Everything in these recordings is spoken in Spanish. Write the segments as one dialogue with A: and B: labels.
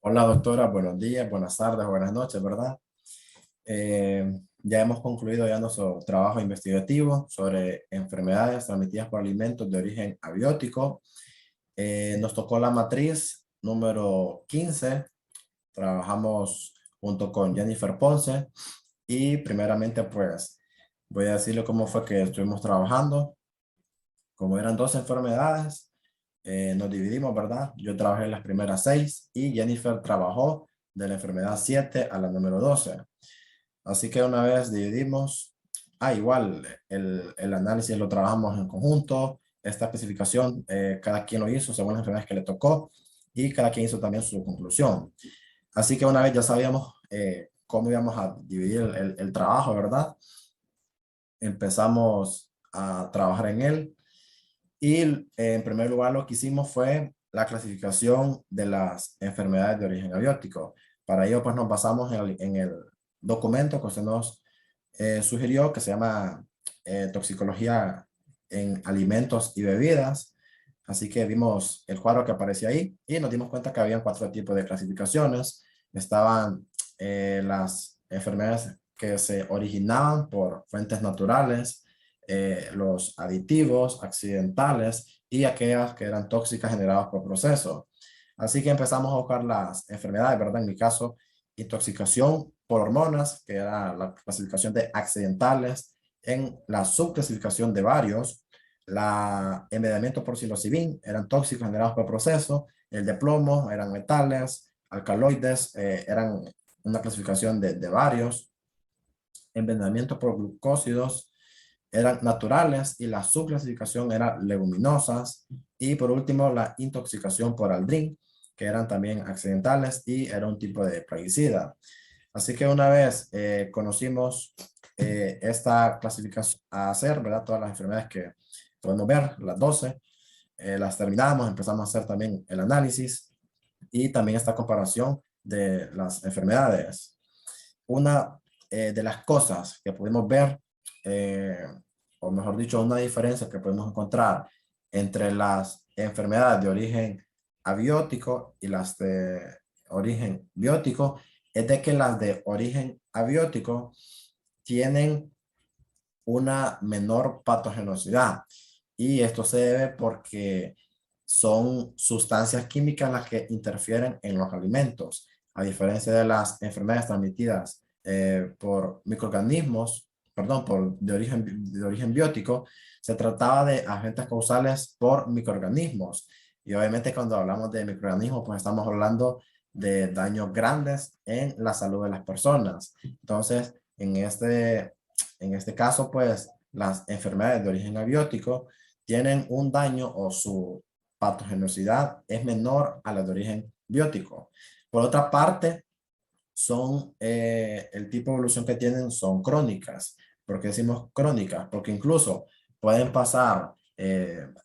A: Hola doctora, buenos días, buenas tardes, buenas noches, ¿verdad? Ya hemos concluido ya nuestro trabajo investigativo sobre enfermedades transmitidas por alimentos de origen abiótico. Nos tocó la matriz número 15. Trabajamos junto con Jennifer Ponce y primeramente pues voy a decirle cómo fue que estuvimos trabajando. Como eran dos enfermedades, nos dividimos, ¿verdad? Yo trabajé en las primeras seis y Jennifer trabajó de la enfermedad 7 a la número 12. Así que una vez dividimos, igual el análisis lo trabajamos en conjunto. Esta especificación, cada quien lo hizo según las enfermedades que le tocó y cada quien hizo también su conclusión. Así que una vez ya sabíamos cómo íbamos a dividir el trabajo, ¿verdad? Empezamos a trabajar en él. Y en primer lugar lo que hicimos fue la clasificación de las enfermedades de origen abiótico. Para ello pues nos basamos en el documento que usted nos sugirió, que se llama Toxicología en Alimentos y Bebidas. Así que vimos el cuadro que aparecía ahí y nos dimos cuenta que había cuatro tipos de clasificaciones. Estaban las enfermedades que se originaban por fuentes naturales, los aditivos, accidentales y aquellas que eran tóxicas generadas por procesos. Así que empezamos a buscar las enfermedades, ¿verdad? En mi caso, intoxicación por hormonas, que era la clasificación de accidentales, en la subclasificación de varios, la envenenamiento por psilocibin, eran tóxicos generados por proceso, el de plomo, eran metales, alcaloides, eran una clasificación de varios, envenenamiento por glucósidos, eran naturales y la subclasificación era leguminosas. Y por último, la intoxicación por aldrin, que eran también accidentales y era un tipo de plaguicida. Así que una vez conocimos esta clasificación a hacer, ¿verdad? Todas las enfermedades que podemos ver, las 12, las terminamos, empezamos a hacer también el análisis y también esta comparación de las enfermedades. Una de las cosas que pudimos ver, eh, o mejor dicho, una diferencia que podemos encontrar entre las enfermedades de origen abiótico y las de origen biótico, es de que las de origen abiótico tienen una menor patogenosidad. Y esto se debe porque son sustancias químicas las que interfieren en los alimentos, a diferencia de las enfermedades transmitidas por microorganismos, perdón, de origen biótico, se trataba de agentes causales por microorganismos. Y obviamente cuando hablamos de microorganismos, pues estamos hablando de daños grandes en la salud de las personas. Entonces, en este caso, pues las enfermedades de origen abiótico tienen un daño o su patogenosidad es menor a la de origen biótico. Por otra parte, son el tipo de evolución que tienen son crónicas. ¿Por qué decimos crónicas? Porque incluso pueden pasar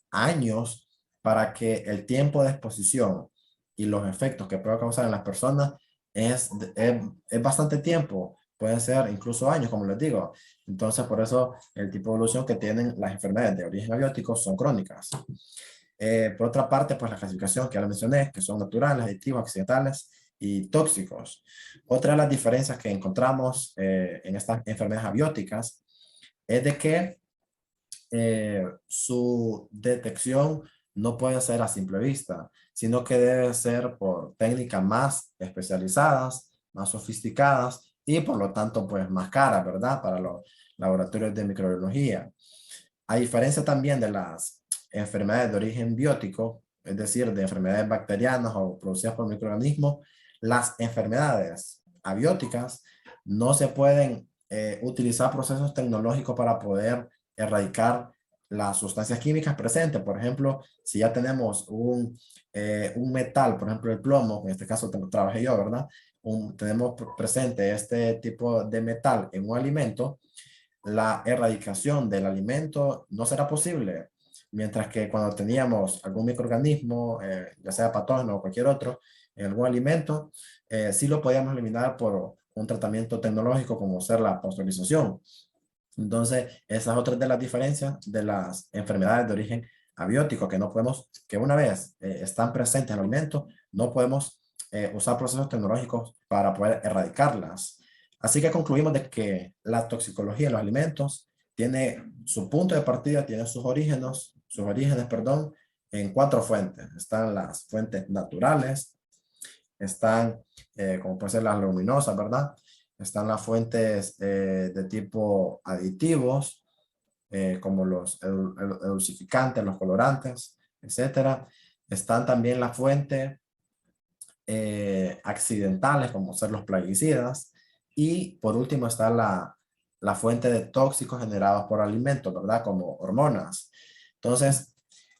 A: años para que el tiempo de exposición y los efectos que puede causar en las personas es bastante tiempo. Pueden ser incluso años, como les digo. Entonces, por eso el tipo de evolución que tienen las enfermedades de origen abiótico son crónicas. Por otra parte, pues la clasificación que ya la mencioné, que son naturales, aditivos, accidentales y tóxicos. Otra de las diferencias que encontramos en estas enfermedades abióticas es de que su detección no puede ser a simple vista, sino que debe ser por técnicas más especializadas, más sofisticadas y por lo tanto pues más caras, ¿verdad? Para los laboratorios de microbiología. A diferencia también de las enfermedades de origen biótico, es decir, de enfermedades bacterianas o producidas por microorganismos, las enfermedades abióticas no se pueden utilizar procesos tecnológicos para poder erradicar las sustancias químicas presentes. Por ejemplo, si ya tenemos un metal, por ejemplo el plomo, en este caso trabajé yo, ¿verdad? Tenemos presente este tipo de metal en un alimento, la erradicación del alimento no será posible, mientras que cuando teníamos algún microorganismo, ya sea patógeno o cualquier otro, en algún alimento, sí lo podíamos eliminar por un tratamiento tecnológico como ser la pasteurización. Entonces, esa es otra de las diferencias de las enfermedades de origen abiótico, que no podemos, que una vez están presentes en el alimento, no podemos usar procesos tecnológicos para poder erradicarlas. Así que concluimos de que la toxicología de los alimentos tiene su punto de partida, tiene sus orígenes, perdón, en cuatro fuentes. Están las fuentes naturales, están, como puede ser las leguminosas, ¿verdad? Están las fuentes de tipo aditivos, como los edulcificantes, los colorantes, etcétera. Están también las fuentes accidentales, como ser los plaguicidas. Y por último está la fuente de tóxicos generados por alimentos, ¿verdad? Como hormonas. Entonces,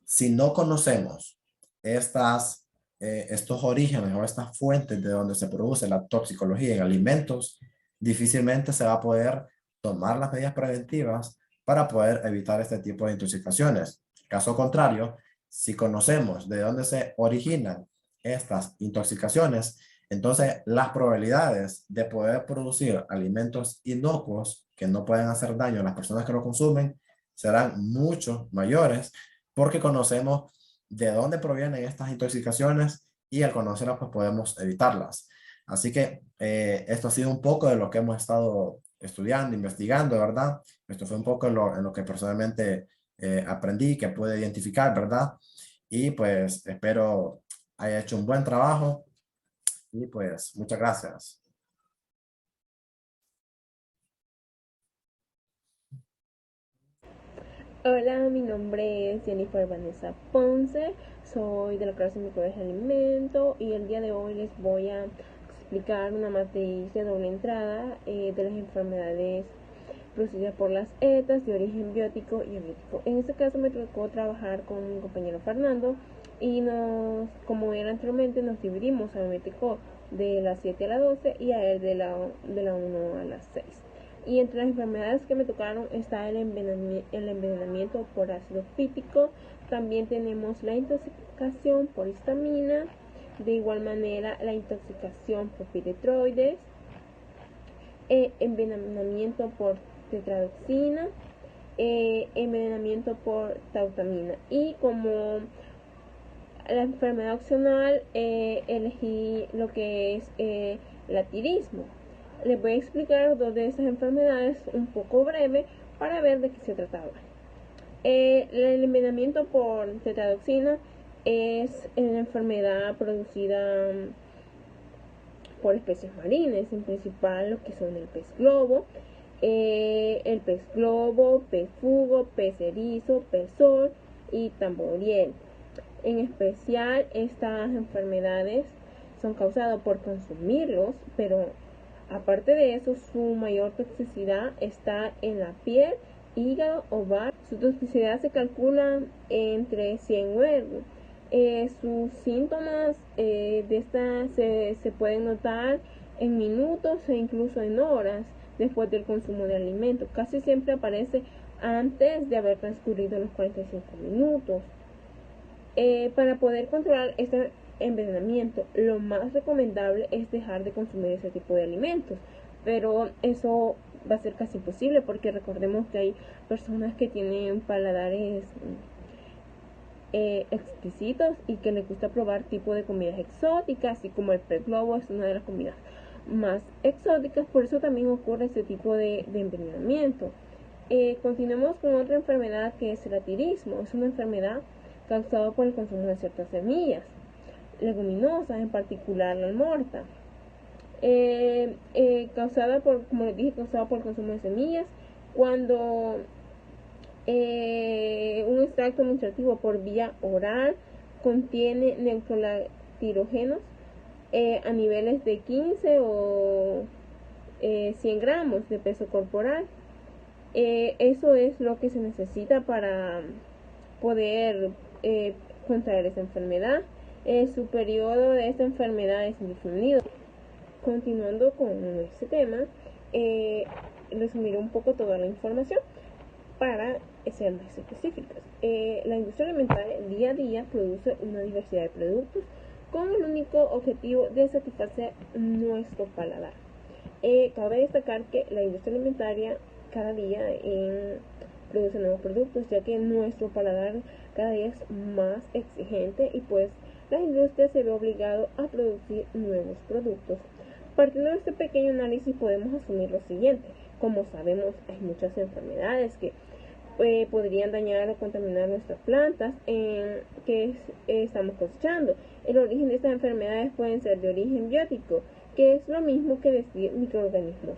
A: si no conocemos estos orígenes o estas fuentes de donde se produce la toxicología en alimentos, difícilmente se va a poder tomar las medidas preventivas para poder evitar este tipo de intoxicaciones. Caso contrario, si conocemos de dónde se originan estas intoxicaciones, entonces las probabilidades de poder producir alimentos inocuos que no pueden hacer daño a las personas que lo consumen serán mucho mayores porque conocemos de dónde provienen estas intoxicaciones y al conocerlas pues podemos evitarlas. Así que esto ha sido un poco de lo que hemos estado estudiando, investigando, ¿verdad? Esto fue un poco en lo que personalmente aprendí, que pude identificar, ¿verdad? Y pues espero haya hecho un buen trabajo y pues muchas gracias.
B: Hola, mi nombre es Jennifer Vanessa Ponce, soy de la clase de microbiología de alimento y el día de hoy les voy a explicar una matriz de doble entrada de las enfermedades producidas por las ETAs de origen biótico y abiótico. En este caso me tocó trabajar con mi compañero Fernando y como era anteriormente, nos dividimos a mí me tocó de las 7 a las 12 y a él de la 1 a las 6. Y entre las enfermedades que me tocaron está el envenenamiento por ácido fítico. También tenemos la intoxicación por histamina. De igual manera, la intoxicación por piretroides. Envenenamiento por tetradoxina. Envenenamiento por tautamina. Y como la enfermedad opcional, elegí lo que es el tirismo. Les voy a explicar dos de esas enfermedades un poco breve para ver de qué se trataba. El envenenamiento por tetradoxina es una enfermedad producida por especies marinas, en principal lo que son el pez globo, pez fugo, pez erizo, pez sol y tamboriel. En especial, estas enfermedades son causadas por consumirlos, pero aparte de eso, su mayor toxicidad está en la piel, hígado, ovario. Su toxicidad se calcula entre 100 nuevos. Sus síntomas de esta se pueden notar en minutos e incluso en horas después del consumo de alimentos. Casi siempre aparece antes de haber transcurrido los 45 minutos. Para poder controlar este envenenamiento, lo más recomendable es dejar de consumir ese tipo de alimentos, pero eso va a ser casi imposible porque recordemos que hay personas que tienen paladares exquisitos y que les gusta probar tipo de comidas exóticas, así como el pez globo es una de las comidas más exóticas, por eso también ocurre este tipo de envenenamiento. Continuemos con otra enfermedad que es el atirismo. Es una enfermedad causada por el consumo de ciertas semillas leguminosas, en particular la almorta. Causada por, como les dije, causada por el consumo de semillas. Cuando un extracto administrativo por vía oral contiene neutrolactirógenos a niveles de 15 o 100 gramos de peso corporal. Eso es lo que se necesita para poder contraer esta enfermedad. Su periodo de esta enfermedad es indefinido. Continuando con este tema, resumiré un poco toda la información para ser más específicas. La industria alimentaria día a día produce una diversidad de productos con el único objetivo de satisfacer nuestro paladar. Cabe destacar que la industria alimentaria cada día produce nuevos productos, ya que nuestro paladar cada día es más exigente y pues la industria se ve obligado a producir nuevos productos. Partiendo de este pequeño análisis podemos asumir lo siguiente. Como sabemos, hay muchas enfermedades que podrían dañar o contaminar nuestras plantas que estamos cosechando. El origen de estas enfermedades pueden ser de origen biótico, que es lo mismo que decir microorganismos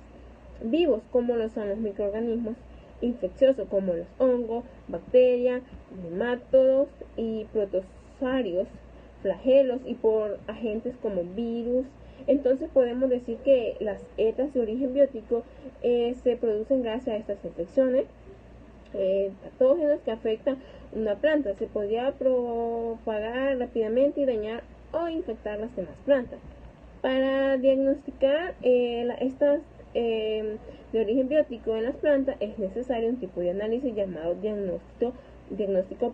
B: vivos, como lo son los microorganismos infecciosos, como los hongos, bacterias, nemátodos y protozoarios, flagelos, y por agentes como virus. Entonces podemos decir que las ETAs de origen biótico se producen gracias a estas infecciones patógenos que afectan una planta. Se podría propagar rápidamente y dañar o infectar las demás plantas. Para diagnosticar estas de origen biótico en las plantas es necesario un tipo de análisis llamado diagnóstico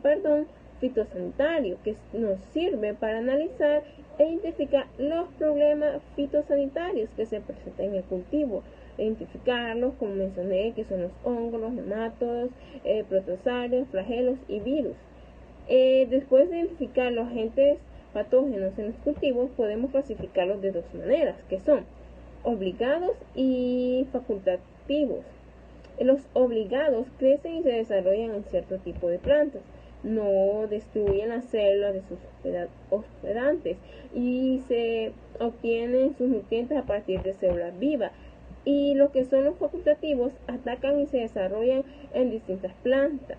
B: fitosanitario, que nos sirve para analizar e identificar los problemas fitosanitarios que se presentan en el cultivo, identificarlos, como mencioné, que son los hongos, los nemátodos, protozoarios, flagelos y virus. Después de identificar los agentes patógenos en los cultivos, podemos clasificarlos de dos maneras, que son obligados y facultativos. Los obligados crecen y se desarrollan en cierto tipo de plantas, no destruyen las células de sus hospedantes y se obtienen sus nutrientes a partir de células vivas. Y lo que son los facultativos atacan y se desarrollan en distintas plantas,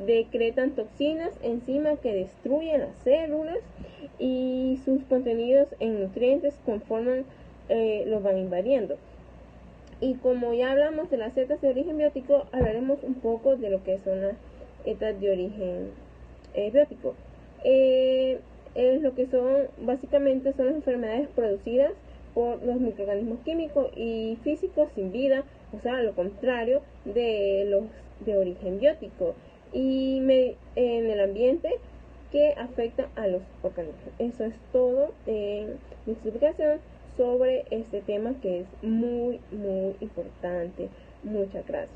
B: decretan toxinas, enzimas que destruyen las células y sus contenidos en nutrientes conforman los van invadiendo. Y como ya hablamos de las ETAs de origen biótico, hablaremos un poco de lo que son las ETAs de origen biótico. Lo que son, básicamente, son las enfermedades producidas por los microorganismos químicos y físicos sin vida, o sea, lo contrario de los de origen biótico, y en el ambiente que afectan a los organismos. Eso es todo mi explicación sobre este tema, que es muy importante. Muchas gracias.